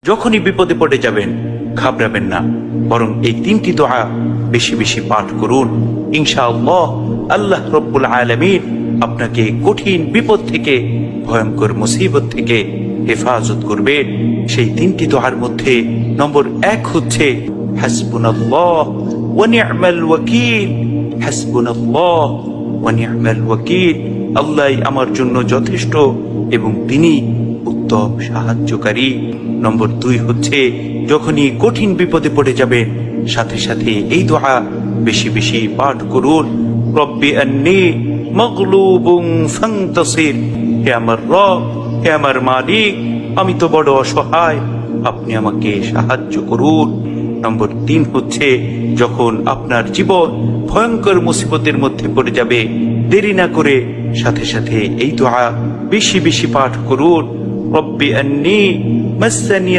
যখনই বিপদে পড়ে যাবেন ঘাবড়াবেন না, বরং এই তিনটি দোয়া বেশি বেশি পাঠ করুন। ইনশাআল্লাহ আল্লাহ রব্বুল আলামিন আপনাকে কঠিন বিপদ থেকে, ভয়ঙ্কর মুসিবত থেকে হেফাজত করবেন। সেই তিনটি দোয়ার মধ্যে নম্বর 1 হচ্ছে হাসবুনাল্লাহ ওয়া নি'মাল ওয়াকিল। হাসবুনাল্লাহ ওয়া নি'মাল ওয়াকিল, আল্লাহ আমার জন্য যথেষ্ট এবং তিনি উত্তম সাহায্যকারী। নম্বর 2 হচ্ছে যখনই কঠিন বিপদে পড়ে যাবেন সাথে সাথে এই দোয়া বেশি বেশি পাঠ করুন। রব্বি আন্নী মাগলুবুন ফান্তাসির, হে আমার রব, হে আমার মালিক, আমি তো বড় অসহায়, আপনি আমাকে সাহায্য করুন। নম্বর 3 হচ্ছে যখন আপনার জীবন ভয়ঙ্কর মুসিবতের মধ্যে পড়ে যাবে, দেরি না করে সাথে সাথে এই দোয়া বেশি বেশি পাঠ করুন। রব্বি আন্নী মাসসানি